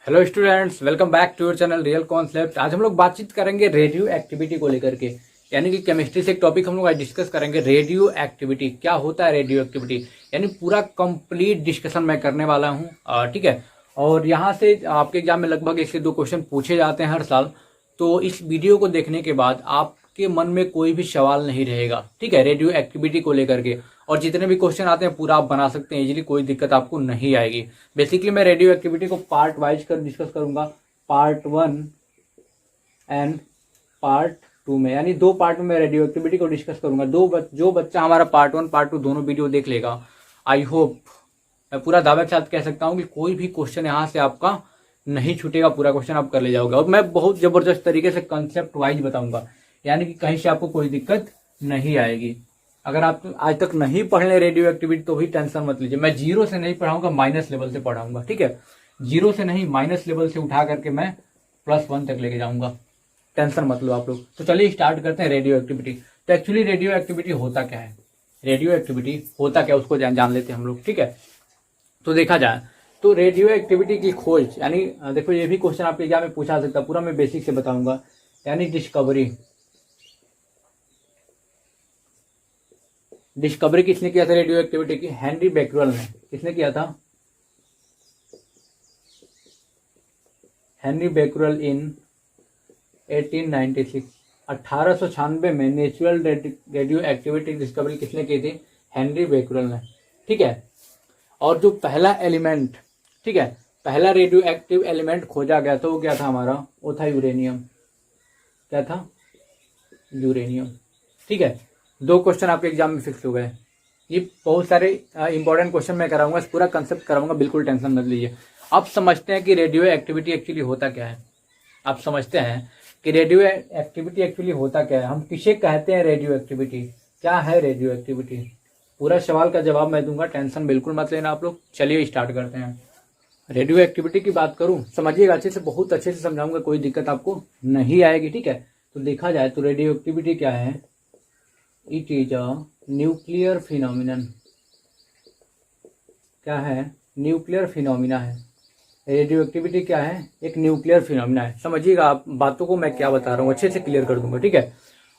Hello students, welcome back to your channel real concept. आज हम लोग बातचीत करेंगे रेडियो एक्टिविटी को लेकर के, यानी कि केमिस्ट्री से एक टॉपिक हम लोग आज डिस्कस करेंगे। रेडियो एक्टिविटी क्या होता है, रेडियो एक्टिविटी यानी पूरा कंप्लीट डिस्कशन मैं करने वाला हूँ। ठीक है। और यहाँ से आपके एग्जाम में लगभग 1 से 2 क्वेश्चन पूछे जाते हैं हर साल। तो इस वीडियो को देखने के बाद आपके मन में कोई भी सवाल नहीं रहेगा, ठीक है, रेडियो एक्टिविटी को लेकर के। और जितने भी क्वेश्चन आते हैं पूरा आप बना सकते हैं इजीली, कोई दिक्कत आपको नहीं आएगी। बेसिकली मैं रेडियो एक्टिविटी को पार्ट वाइज कर डिस्कस करूंगा, पार्ट 1 एंड पार्ट 2 में, यानी 2 पार्ट में मैं रेडियो एक्टिविटी को डिस्कस करूंगा। जो बच्चा हमारा पार्ट 1 पार्ट 2 दोनों वीडियो देख लेगा, आई होप, मैं पूरा दावे के साथ कह सकता हूँ कि कोई भी क्वेश्चन यहाँ से आपका नहीं छूटेगा, पूरा क्वेश्चन आप कर ले जाओगे। और मैं बहुत जबरदस्त तरीके से कंसेप्ट वाइज बताऊंगा, यानी कि कहीं से आपको कोई दिक्कत नहीं आएगी। अगर आप आज तक नहीं पढ़ ले रेडियो एक्टिविटी तो भी टेंशन मत लीजिए, मैं 0 से नहीं पढ़ाऊंगा, माइनस लेवल से पढ़ाऊंगा, ठीक है। 0 से नहीं, माइनस लेवल से उठा करके मैं +1 तक लेके जाऊंगा, टेंशन मत लो आप लोग। तो चलिए स्टार्ट करते हैं रेडियो एक्टिविटी। तो एक्चुअली रेडियो एक्टिविटी होता क्या है, रेडियो एक्टिविटी होता क्या उसको जान लेते हैं हम लोग, ठीक है। तो देखा जाए तो रेडियो एक्टिविटी की खोज, यानी देखो ये भी क्वेश्चन आपके एग्जाम में पूछा सकता है, पूरा मैं बेसिक से बताऊंगा। यानी डिस्कवरी किसने किया था रेडियो एक्टिविटी की? हेनरी बेक्वेल ने। किसने किया था? हेनरी बेक्वेल इन 1896, 1896 में नेचुरल रेडियो एक्टिविटी डिस्कवरी किसने की थी? हेनरी बेक्वेल ने, ठीक है। और जो पहला एलिमेंट, ठीक है, पहला रेडियो एक्टिव एलिमेंट खोजा गया था वो क्या था हमारा? वो था यूरेनियम। क्या था? यूरेनियम, ठीक है। 2 क्वेश्चन आपके एग्जाम में फिक्स हो गए। ये बहुत सारे इंपॉर्टेंट क्वेश्चन मैं कराऊंगा, पूरा कंसेप्ट कराऊंगा, बिल्कुल टेंशन मत लीजिए। आप समझते हैं कि रेडियो एक्टिविटी एक्चुअली होता क्या है? आप समझते हैं कि रेडियो एक्टिविटी एक्चुअली होता क्या है? हम किसे कहते हैं रेडियो एक्टिविटी? क्या है रेडियो एक्टिविटी? पूरा सवाल का जवाब मैं दूंगा, टेंशन बिल्कुल मत लेना आप लोग। चलिए स्टार्ट करते हैं। रेडियो एक्टिविटी की बात करूं, समझिएगा अच्छे से, बहुत अच्छे से समझाऊंगा, कोई दिक्कत आपको नहीं आएगी, ठीक है। तो देखा जाए तो रेडियो एक्टिविटी क्या है? It is a nuclear phenomenon. क्या है? न्यूक्लियर फिनोमिना है। रेडियो एक्टिविटी क्या है? एक न्यूक्लियर फिनोमिना है। समझिएगा आप बातों को, मैं क्या बता रहा हूँ अच्छे से क्लियर कर दूंगा, ठीक है।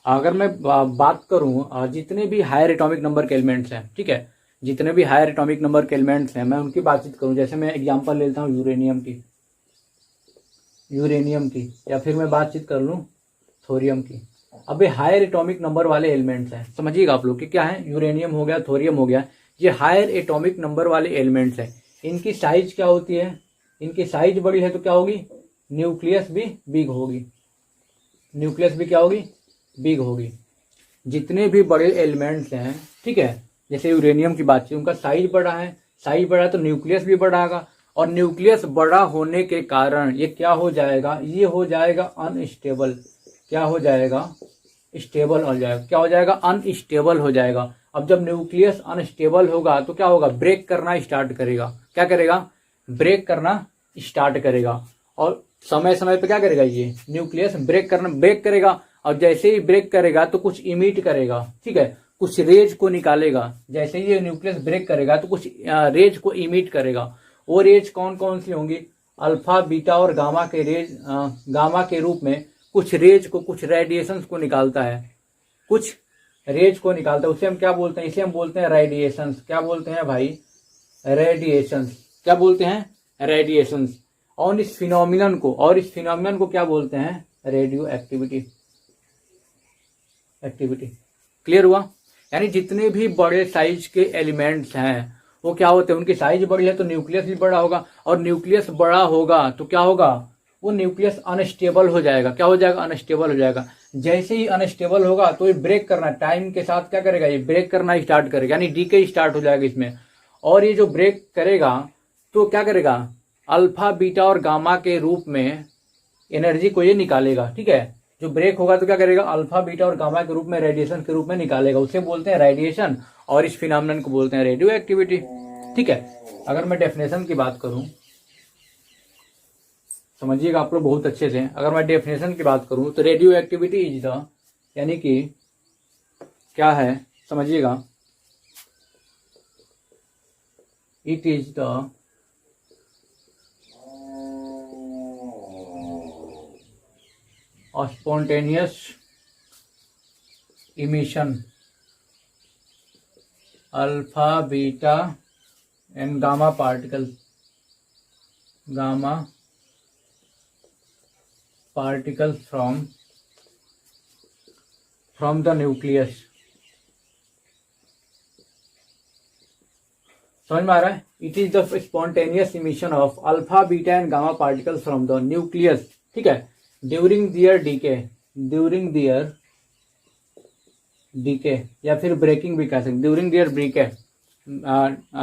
अगर मैं बात करूं जितने भी हायर एटॉमिक नंबर के एलिमेंट्स हैं, ठीक है, जितने भी हायर एटॉमिक नंबर के एलिमेंट्स हैं, मैं उनकी बातचीत करूं, जैसे मैं एग्जांपल लेता हूं यूरेनियम की, या फिर मैं बातचीत कर लूं थोरियम की। अब ये हायर एटॉमिक नंबर वाले एलिमेंट्स हैं, समझिएगा आप लोग कि क्या है? यूरेनियम हो गया, थोरियम हो गया, ये हायर एटॉमिक नंबर वाले एलिमेंट्स हैं। इनकी साइज क्या होती है? इनकी साइज बड़ी है तो क्या होगी? न्यूक्लियस भी बिग होगी। न्यूक्लियस भी क्या होगी? बिग होगी। जितने भी बड़े एलिमेंट्स हैं, ठीक है, जैसे यूरेनियम की बात की, उनका साइज बड़ा है, साइज बड़ा है तो न्यूक्लियस भी बड़ा होगा। और न्यूक्लियस बड़ा होने के कारण ये क्या हो जाएगा? ये हो जाएगा अनस्टेबल। क्या हो जाएगा? स्टेबल हो जाएगा। क्या हो जाएगा? अनस्टेबल हो जाएगा। अब जब न्यूक्लियस अनस्टेबल होगा तो क्या होगा? ब्रेक करना स्टार्ट करेगा। क्या करेगा? ब्रेक करना स्टार्ट करेगा। और समय समय पे क्या करेगा? ये न्यूक्लियस ब्रेक करेगा। और जैसे ही ब्रेक करेगा तो कुछ इमिट करेगा, ठीक है, कुछ रेज को निकालेगा। जैसे ही ये न्यूक्लियस ब्रेक करेगा तो कुछ रेज को इमिट करेगा। वो रेज कौन कौन सी होंगी? अल्फा, बीटा और गामा के रेज, गामा के रूप में कुछ रेज को, कुछ रेडिएशन को निकालता है, कुछ रेज को निकालता है। उसे हम क्या बोलते हैं? इसे हम बोलते हैं रेडिएशन। क्या बोलते हैं भाई? रेडिएशन। क्या बोलते हैं? रेडिएशन। और इस फिनोमिनन को क्या बोलते हैं? Radio activity. क्लियर हुआ? यानी जितने भी बड़े साइज के एलिमेंट्स हैं वो क्या होते हैं? उनकी साइज बड़ी है तो न्यूक्लियस भी बड़ा होगा, और न्यूक्लियस बड़ा होगा तो क्या होगा? वो न्यूक्लियस अनस्टेबल हो जाएगा। क्या हो जाएगा? अनस्टेबल हो जाएगा। जैसे ही अनस्टेबल होगा तो ये ब्रेक करना, टाइम के साथ क्या करेगा? ये ब्रेक करना स्टार्ट करेगा, यानी डीके स्टार्ट हो जाएगा इसमें। और ये जो ब्रेक करेगा तो क्या करेगा? अल्फा, बीटा और गामा के रूप में एनर्जी को ये निकालेगा, ठीक है। जो ब्रेक होगा तो क्या करेगा? अल्फा, बीटा और गामा के रूप में, रेडिएशन के रूप में निकालेगा। उसे बोलते हैं रेडिएशन, और इस फिनोमिनन को बोलते हैं रेडियो एक्टिविटी, ठीक है। अगर मैं डेफिनेशन की बात करूं, समझिएगा आप लोग बहुत अच्छे से, अगर मैं डेफिनेशन की बात करूं तो रेडियो एक्टिविटी इज द, यानी कि क्या है? समझिएगा, it is the spontaneous emission alpha beta and gamma particle from the nucleus। समझ में आ रहा है? It is the spontaneous emission of alpha beta and gamma particles from the nucleus, ठीक है, ड्यूरिंग दियर डीके या फिर ब्रेकिंग भी कह सकते, ड्यूरिंग दियर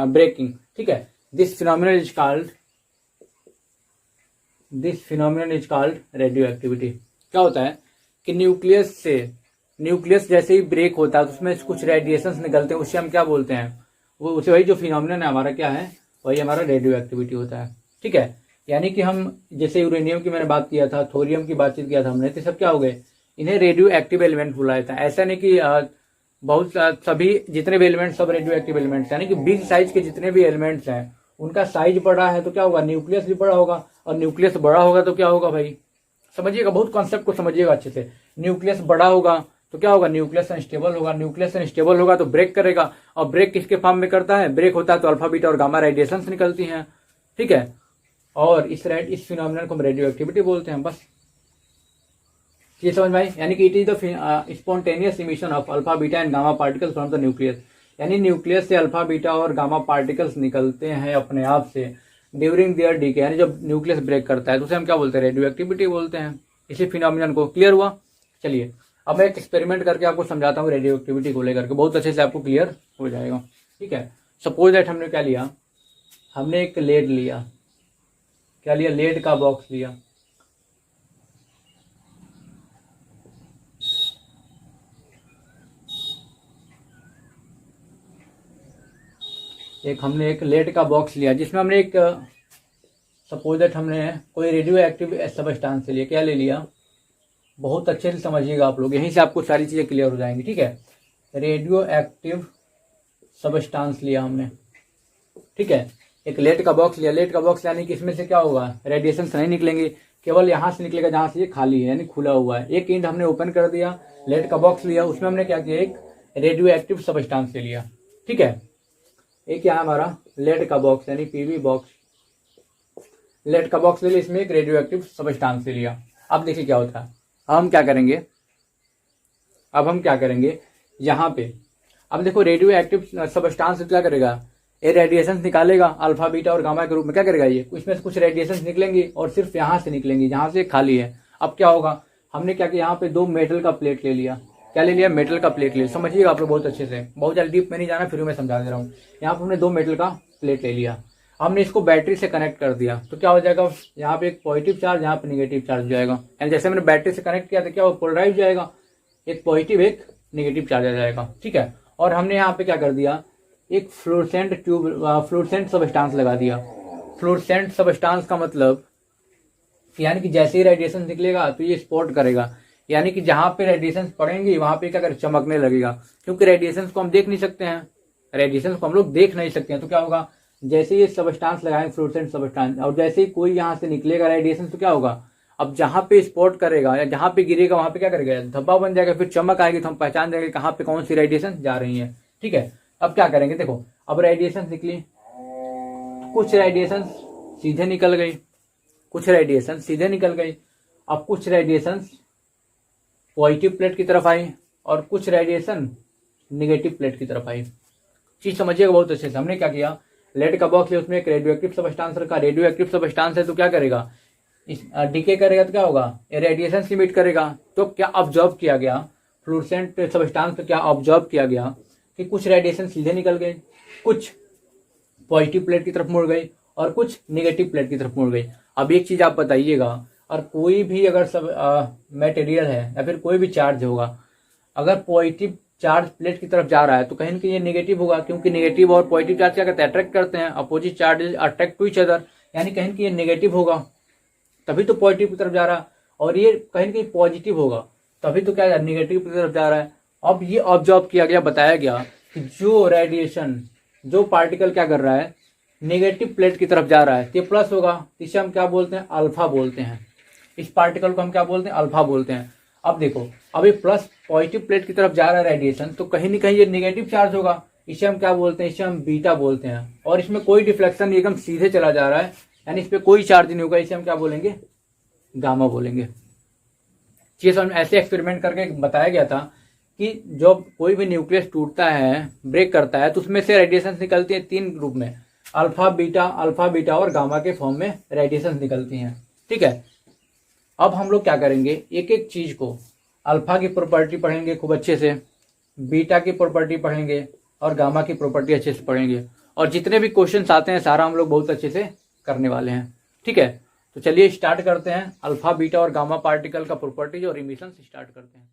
ब्रेकिंग, ठीक है। This phenomenon is called radio activity. क्या होता है कि न्यूक्लियस जैसे ही ब्रेक होता है तो उसमें कुछ रेडिएशंस निकलते हैं, उसे हम क्या बोलते हैं, वो उसे वही जो फिनोमिनन है हमारा क्या है, वही हमारा रेडियो एक्टिविटी होता है, ठीक है। यानी कि हम जैसे यूरेनियम की मैंने बात किया था, थोरियम की बातचीत किया था हमने, तो सब क्या हो गए, इन्हें रेडियो एक्टिव एलिमेंट बोला जाता है। ऐसा नहीं कि बहुत सभी जितने भी एलिमेंट सब रेडियो एक्टिव एलिमेंट्स, यानी कि बिग साइज के जितने भी एलिमेंट्स हैं उनका साइज बड़ा है तो क्या होगा, न्यूक्लियस भी बड़ा होगा, और न्यूक्लियस बड़ा होगा तो क्या होगा भाई, समझिएगा, बहुत कॉन्सेप्ट को समझिएगा अच्छे से। न्यूक्लियस बड़ा होगा तो क्या होगा, न्यूक्लियस अनस्टेबल होगा, न्यूक्लियस अनस्टेबल होगा तो ब्रेक करेगा, और ब्रेक किसके फॉर्म में करता है, ब्रेक होता है तो अल्फा बीटा और गामा रेडिएशंस निकलती हैं, ठीक है। और इस फिनोमिनन को हम रेडियो एक्टिविटी बोलते हैं। बस ये समझ में आई, यानी कि it is the spontaneous emission of alpha beta and gamma particles from the nucleus, यानी न्यूक्लियस से अल्फा बीटा और गामा पार्टिकल्स निकलते हैं अपने आप से ड्यूरिंग देयर डीके, यानी जब न्यूक्लियस ब्रेक करता है तो उसे हम क्या बोलते हैं, रेडियो एक्टिविटी बोलते हैं। इसी फिनोमिनन को क्लियर हुआ। चलिए अब मैं एक एक्सपेरिमेंट करके आपको समझाता हूँ रेडियो एक्टिविटी को लेकर के, बहुत अच्छे से आपको क्लियर हो जाएगा, ठीक है। सपोज दैट हमने क्या लिया, हमने एक लेड लिया, क्या लिया, लेड का बॉक्स लिया, हमने एक लेड का बॉक्स लिया जिसमें हमने एक सपोज दैट हमने कोई रेडियो एक्टिव सबस्टांस लिया, क्या ले लिया, बहुत अच्छे से समझिएगा आप लोग, यहीं से आपको सारी चीजें क्लियर हो जाएंगी, ठीक है। रेडियो एक्टिव सबस्टांस लिया हमने, ठीक है, एक लेड का बॉक्स लिया। लेड का बॉक्स यानी कि इसमें से क्या होगा, रेडिएशन नहीं निकलेंगे, केवल यहां से निकलेगा जहां से ये खाली है, यानी खुला हुआ है। एक एंड हमने ओपन कर दिया, लेड का बॉक्स लिया, उसमें हमने क्या किया, एक रेडियो एक्टिव सबस्टांस ले लिया, ठीक है। एक यहाँ हमारा लेड का बॉक्स यानी पीवी बॉक्स, लेड का बॉक्स ले लिया, इसमें एक रेडियो एक्टिव सबस्टांस ले लिया। अब देखिए क्या होता है, अब हम क्या करेंगे यहाँ पे, अब देखो रेडियो एक्टिव सबस्टांस क्या करेगा, ये रेडिएशन निकालेगा अल्फा बीटा और गामा के रूप में, क्या करेगा ये, इसमें से कुछ रेडिएशन निकलेंगी और सिर्फ यहाँ से निकलेंगी जहां से खाली है। अब क्या होगा, हमने क्या किया, यहाँ पे 2 मेटल का प्लेट ले लिया, क्या ले लिया, मेटल का प्लेट ले लिया। समझिएगा आप लोग बहुत अच्छे से, बहुत ज्यादा डीप में नहीं जाना, फिर मैं समझा दे रहा हूँ। यहाँ पे हमने 2 मेटल का प्लेट ले लिया, हमने इसको बैटरी से कनेक्ट कर दिया, तो क्या हो जाएगा, यहाँ पे एक पॉजिटिव चार्ज, यहाँ पे निगेटिव चार्ज जाएगा, यानी जैसे मैंने बैटरी से कनेक्ट किया था क्या वो पोलराइज जाएगा, एक पॉजिटिव एक निगेटिव चार्ज आ जाएगा, ठीक है। और हमने यहाँ पे क्या कर दिया, एक फ्लोरेसेंट सबस्टांस लगा दिया। फ्लोरेसेंट सबस्टांस का मतलब यानी कि जैसे ही रेडिएशन निकलेगा तो ये स्पॉट करेगा, यानी कि जहां पे रेडिएशन पड़ेंगे वहां पे क्या कर चमकने लगेगा, क्योंकि रेडिएशन को हम देख नहीं सकते हैं, रेडिएशन को हम लोग देख नहीं सकते हैं, तो क्या होगा, जैसे ये सबस्टांस लगाएंगे फ्लोरेसेंट सबस्टांस, और जैसे ही कोई यहाँ से निकलेगा रेडिएशन तो क्या होगा, अब जहां पे स्पॉट करेगा या जहां पे गिरेगा वहां पे क्या करेगा, धब्बा बन जाएगा, फिर चमक आएगी तो हम पहचान देंगे कहाँ पे कौन सी रेडिएशन जा रही है, ठीक है। अब क्या करेंगे, देखो अब रेडिएशन निकली, कुछ रेडिएशन सीधे निकल गई, कुछ रेडिएशन सीधे निकल गई, अब कुछ रेडिएशन पॉजिटिव प्लेट की तरफ आई और कुछ रेडिएशन निगेटिव प्लेट की तरफ आई। चीज समझिएगा बहुत अच्छे से। हमने क्या किया, लेड का बॉक्स है, उसमें एक रेडियो एक्टिव सबस्टांस रखा, रेडियो एक्टिव सबस्टांस है तो क्या करेगा, इस डीके करेगा तो क्या होगा, रेडिएशन इमिट करेगा। तो क्या ऑब्जर्व किया गया, फ्लोरेसेंट सबस्टांस पे क्या ऑब्जर्व किया गया कि कुछ रेडिएशन सीधे निकल गए, कुछ पॉजिटिव प्लेट की तरफ मुड़ गई और कुछ निगेटिव प्लेट की तरफ मुड़ गई। अब एक चीज आप बताइएगा, और कोई भी अगर सब मटेरियल है या फिर कोई भी चार्ज होगा, अगर पॉजिटिव चार्ज प्लेट की तरफ जा रहा है तो कहीं कि ये नेगेटिव होगा, क्योंकि नेगेटिव और पॉजिटिव चार्ज क्या करते हैं, अट्रैक्ट करते हैं, opposite charge attract to each other, यानी कहीं कि ये नेगेटिव होगा तभी तो पॉजिटिव की तरफ जा रहा है, और ये कहीं कि पॉजिटिव होगा तभी तो क्या नेगेटिव की तरफ जा रहा है। अब ये ऑब्जर्व किया गया, बताया गया कि जो रेडिएशन, जो पार्टिकल क्या कर रहा है, नेगेटिव प्लेट की तरफ जा रहा है, ये प्लस होगा, इसे हम क्या बोलते हैं, अल्फा बोलते हैं, इस पार्टिकल को हम क्या बोलते हैं, अल्फा बोलते हैं। अब देखो, अभी प्लस पॉजिटिव प्लेट की तरफ जा रहा है रेडिएशन, तो कहीं ना कहीं ये नेगेटिव चार्ज होगा, इसे हम क्या बोलते हैं, इसे हम बीटा बोलते हैं। और इसमें कोई डिफ्लेक्शन नहीं, एकदम सीधे चला जा रहा है, यानी इस पर कोई चार्ज नहीं होगा, इसे हम क्या बोलेंगे, गामा बोलेंगे। ये सब ऐसे एक्सपेरिमेंट करके बताया गया था कि जब कोई भी न्यूक्लियस टूटता है, ब्रेक करता है, तो उसमें से रेडिएशन निकलती है 3 ग्रुप में, अल्फा बीटा और गामा के फॉर्म में रेडिएशन निकलती हैं। ठीक है, अब हम लोग क्या करेंगे, एक एक चीज को, अल्फा की प्रॉपर्टी पढ़ेंगे खूब अच्छे से, बीटा की प्रॉपर्टी पढ़ेंगे और गामा की प्रॉपर्टी अच्छे से पढ़ेंगे, और जितने भी क्वेश्चंस आते हैं सारा हम लोग बहुत अच्छे से करने वाले हैं। ठीक है, तो चलिए स्टार्ट करते हैं, अल्फा बीटा और गामा पार्टिकल का प्रॉपर्टीज और इमिशन स्टार्ट करते हैं।